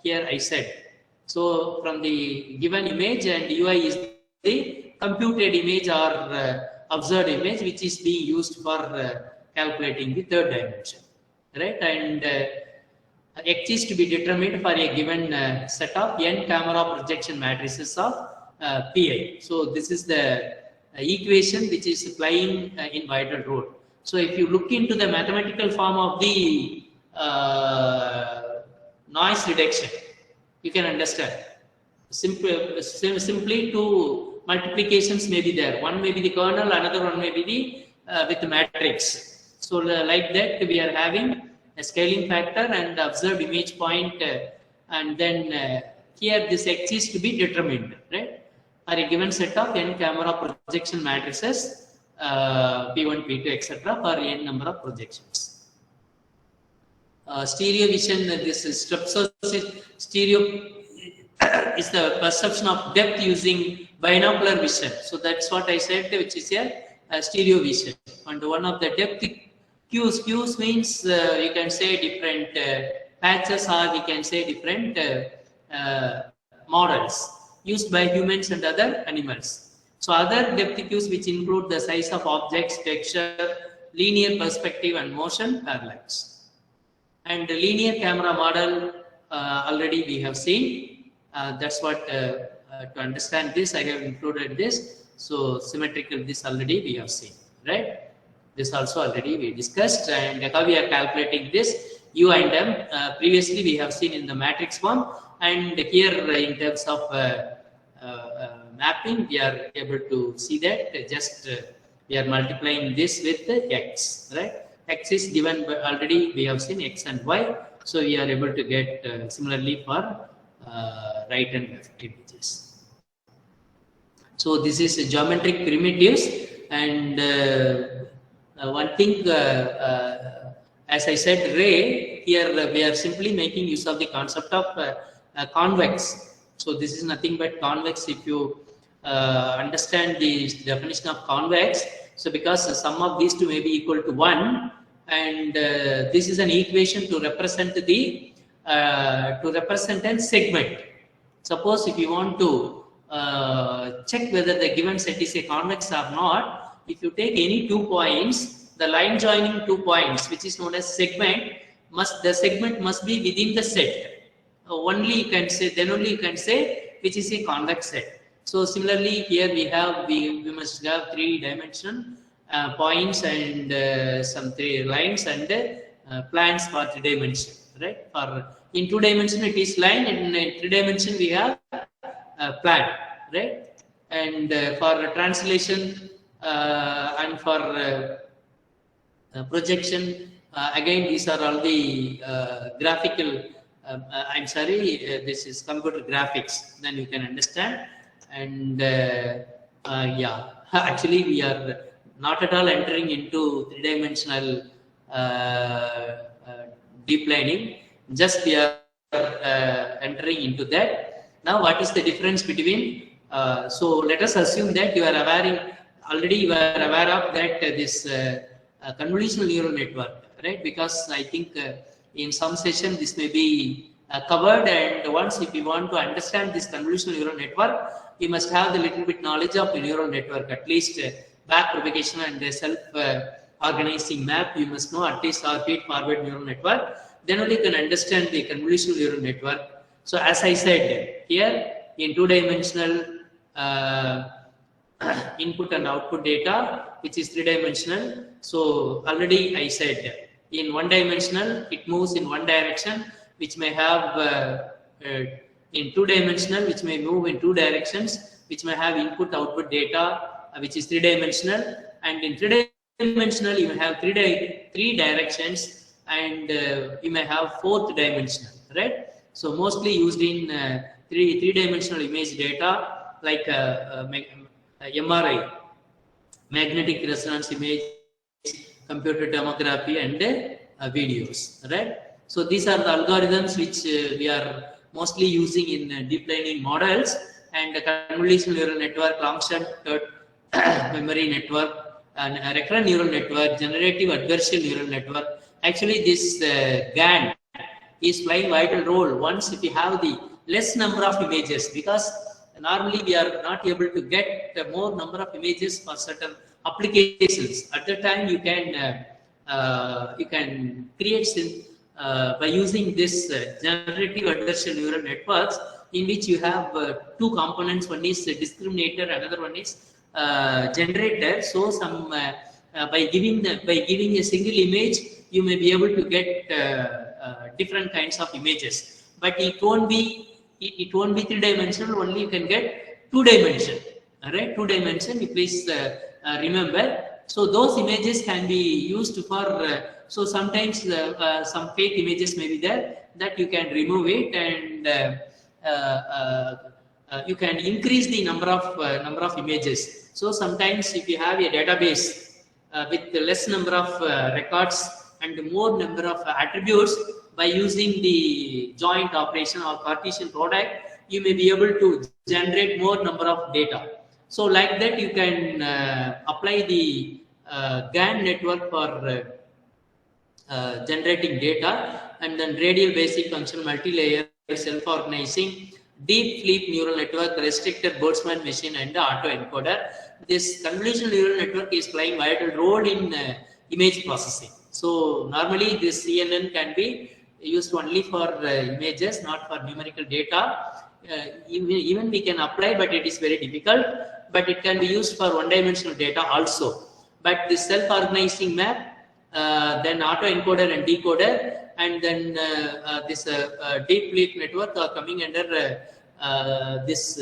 here I said. So from the given image, and ui is the computed image or observed image, which is being used for calculating the third dimension, right? And x is to be determined for a given set of n camera projection matrices of pi. So this is the equation which is playing in vital role. So if you look into the mathematical form of the noise reduction, you can understand. Simply two multiplications may be there. One may be the kernel, another one may be the with the matrix. So like that, we are having a scaling factor and observed image point, and then here this x is to be determined, right? For a given set of n camera projection matrices, P1, P2, etc. for n number of projections. Stereo vision, this is stereo is the perception of depth using binocular vision. So that's what I said, which is a stereo vision. And one of the depth cues means you can say different patches, or we can say different models used by humans and other animals. So other depth cues which include the size of objects, texture, linear perspective, and motion parallax. And the linear camera model already we have seen. That's what to understand this, I have included this. So symmetrical, this already we have seen, right? This also already we discussed, and how we are calculating this u and m. Previously we have seen in the matrix form, and here in terms of mapping, we are able to see that just we are multiplying this with x, right? X is given by already, we have seen x and y, so we are able to get similarly for right and left images. So this is geometric primitives, and one thing, as I said, ray, here we are simply making use of the concept of convex. So this is nothing but convex. If you understand the definition of convex, so because the sum of these two may be equal to 1, and this is an equation to represent the a segment. Suppose if you want to check whether the given set is a convex or not, if you take any 2 points, the line joining 2 points, which is known as segment, the segment must be within the set. Only you can say, then only you can say which is a convex set. So similarly here we must have 3-dimensional points and some 3 lines and plans for 3 dimension, right? For in 2 dimension it is line, in 3 dimension we have plan, right? And for translation and for projection, again these are all the graphical. I'm sorry, this is computer graphics. Then you can understand. And yeah, actually we are not at all entering into 3-dimensional deep learning. Just we are entering into that. Now, what is the difference between? So let us assume that you are aware of that this convolutional neural network, right? Because I think in some session this may be covered, and once if you want to understand this convolutional neural network, you must have the little bit knowledge of the neural network, at least back propagation and the self organizing map. You must know at least our feed forward neural network. Then only you can understand the convolutional neural network. So as I said, here in 2-dimensional input and output data, which is 3-dimensional. So already I said in 1-dimensional it moves in one direction, which may have in 2-dimensional, which may move in 2 directions, which may have input output data, which is 3-dimensional, and in 3-dimensional you may have 3 directions, and you may have 4th dimensional, right? So mostly used in 3-dimensional image data like MRI, magnetic resonance image, computer tomography, and videos, right? So these are the algorithms which we are mostly using in deep learning models, and the convolutional neural network, long-term memory network, and recurrent neural network, generative adversarial neural network. Actually, this GAN is playing vital role once if you have the less number of images, because normally we are not able to get more number of images for certain applications. At the time, you can create by using this generative adversarial neural networks, in which you have 2 components. One is discriminator, another one is generator. So some by giving a single image, you may be able to get different kinds of images, but it won't be 3-dimensional. Only you can get 2-dimension. All right, 2-dimension. You please remember. So those images can be used for. So sometimes some fake images may be there, that you can remove it, and you can increase the number of images. So sometimes if you have a database with less number of records and more number of attributes, by using the joint operation or Cartesian product, you may be able to generate more number of data. So like that, you can apply the GAN network for generating data, and then radial basic function, multi-layer, self-organizing, deep sleep neural network, restricted Boltzmann machine, and the autoencoder. This convolutional neural network is playing vital role in image processing. So normally this CNN can be used only for images, not for numerical data. Even we can apply, but it is very difficult. But it can be used for 1-dimensional data also. But this self-organizing map, then autoencoder and decoder, and then this deep leaf network are coming under this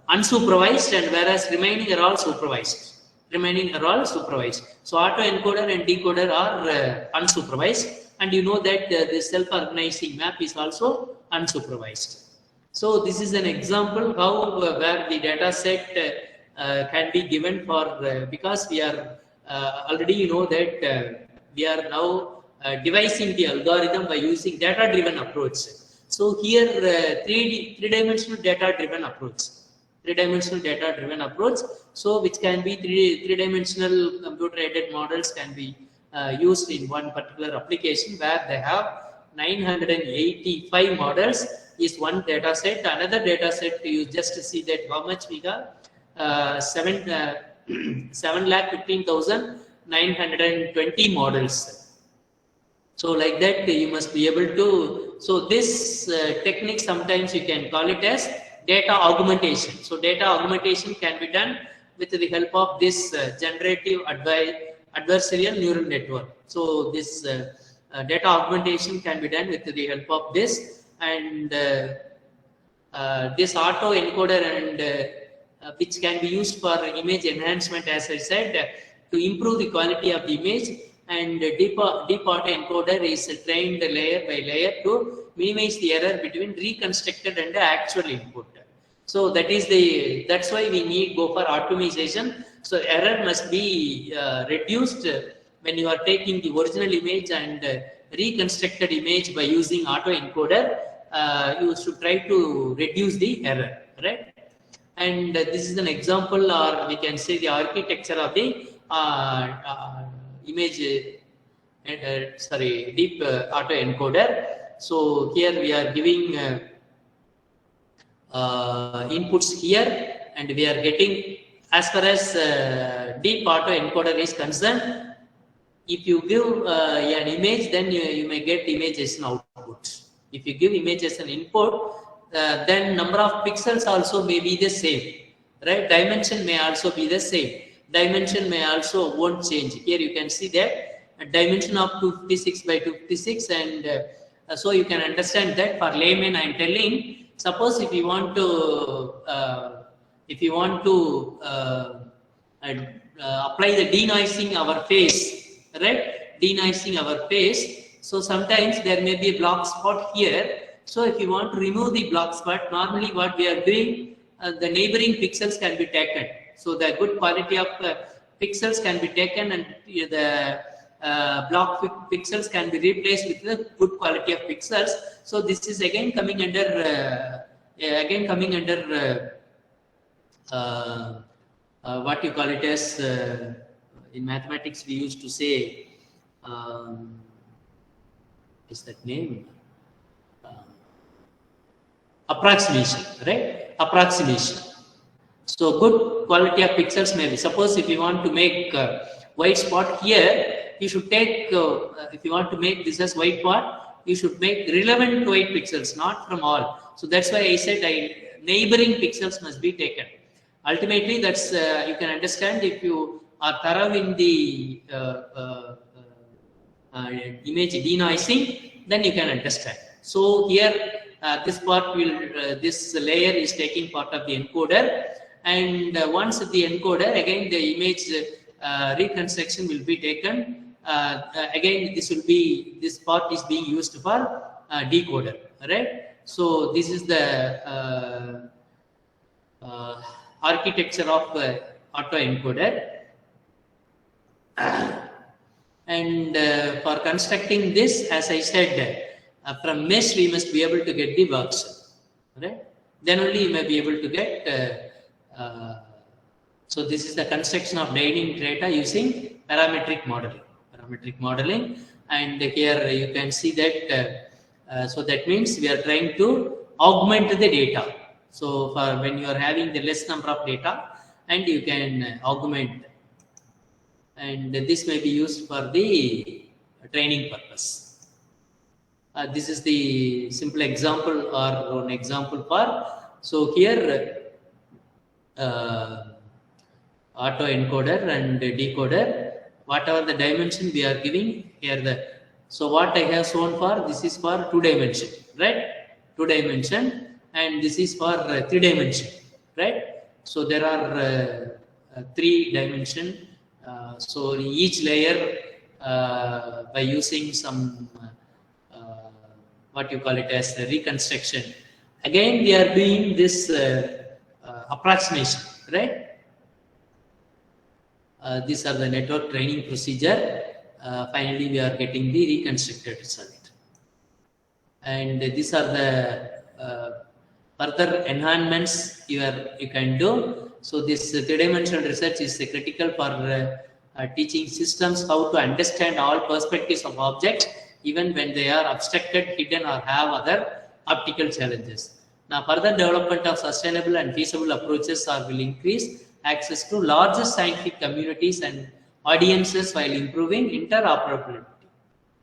unsupervised, and whereas remaining are all supervised. So autoencoder and decoder are unsupervised, and you know that the self-organizing map is also unsupervised. So this is an example how where the data set can be given for because we are already you know that we are now devising the algorithm by using data-driven approach. So here three-dimensional data-driven approach. So which can be three-dimensional computer-aided models can be used in one particular application where they have 985 models is one data set. Another data set you just see that how much we got 7,15,920 models. So like that you must be able to. So this technique sometimes you can call it as data augmentation. So data augmentation can be done with the help of this generative adversarial neural network. So this data augmentation can be done with the help of this, and this auto encoder and which can be used for image enhancement, as I said, to improve the quality of the image. And deep auto encoder is trained layer by layer to minimize the error between reconstructed and the actual input. So that's why we need go for optimization. So error must be reduced when you are taking the original image and reconstructed image by using autoencoder. You should try to reduce the error, right? And this is an example, or we can say the architecture of the image, deep autoencoder. So here we are giving inputs here, and we are getting, as far as deep autoencoder is concerned, if you give an image, then you may get image as an output. If you give image as an input, then number of pixels also may be the same, right? Dimension may also be the same. Dimension may also won't change. Here you can see that a dimension of 256 by 256, and so you can understand that for layman I am telling, suppose if you want to apply the denoising our face, right? Denoising our face. So sometimes there may be a black spot here. So if you want to remove the black spot, normally what we are doing, the neighboring pixels can be taken. So the good quality of pixels can be taken, and the block pixels can be replaced with the good quality of pixels. So this is again coming under what you call it as in mathematics we used to say is that name approximation, right? Approximation. So good quality of pixels may be. Suppose if you want to make white spot here, you should take, if you want to make this as white spot, you should make relevant white pixels, not from all. So that's why I said neighboring pixels must be taken. Ultimately, that's you can understand if you are thorough in the image denoising, then you can understand. So here this part will, this layer is taking part of the encoder, and once the encoder, again the image reconstruction will be taken. Again, this part is being used for decoder, right? So this is the architecture of autoencoder. And for constructing this, as I said, from mesh we must be able to get the works, right? Then only you may be able to get. So this is the construction of draining data using parametric modeling. And here you can see that. So that means we are trying to augment the data. So for when you are having the less number of data, and you can augment, and this may be used for the training purpose. This is the simple example, or an example for. So here autoencoder and decoder, whatever the dimension we are giving here. So what I have shown for, this is for 2 dimension, right? 2 dimension, and this is for 3 dimension. right? So there are 3 dimension. So in each layer, by using some what you call it as the reconstruction, again we are doing this approximation, right? These are the network training procedure. Finally we are getting the reconstructed result, and these are the further enhancements you can do. So this 3-dimensional research is critical for teaching systems how to understand all perspectives of objects, even when they are obstructed, hidden, or have other optical challenges. Now, further development of sustainable and feasible approaches will increase access to larger scientific communities and audiences while improving interoperability.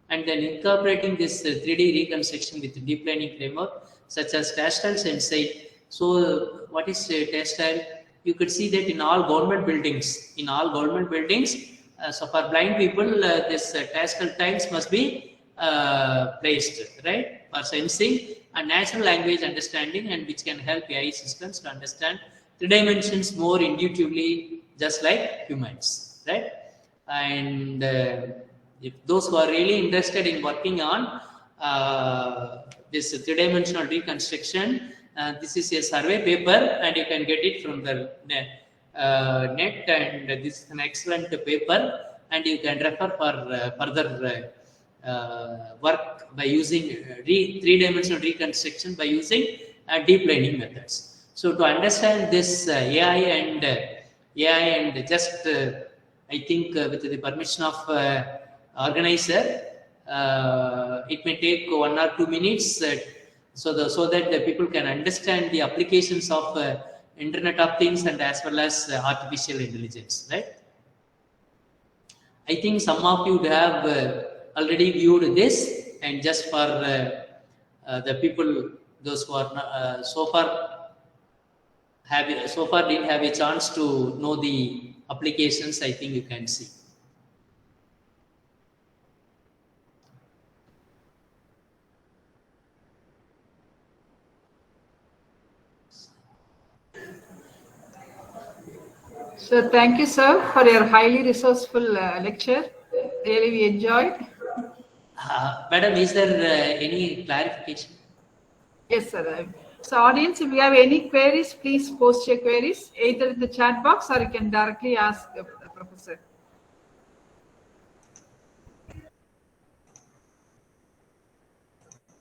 And then incorporating this 3D reconstruction with deep learning framework such as tactile sensing. So what is tactile? You could see that in all government buildings. So for blind people, this tactile tiles must be placed, right, for sensing and natural language understanding, and which can help AI systems to understand 3 dimensions more intuitively, just like humans, right? And if those who are really interested in working on this 3-dimensional reconstruction, this is a survey paper, and you can get it from the net, and this is an excellent paper, and you can refer for further work by using 3-dimensional reconstruction by using deep learning methods. So to understand this AI and just I think with the permission of organizer, it may take 1 or 2 minutes so that the people can understand the applications of Internet of Things and as well as artificial intelligence, right? I think some of you would have already viewed this, and just for the people, those who are so far didn't have a chance to know the applications, I think you can see.
So thank you, sir, for your highly resourceful lecture. Really, we enjoyed.
Madam, is there any clarification?
Yes, sir. So audience, if you have any queries, please post your queries either in the chat box or you can directly ask the professor.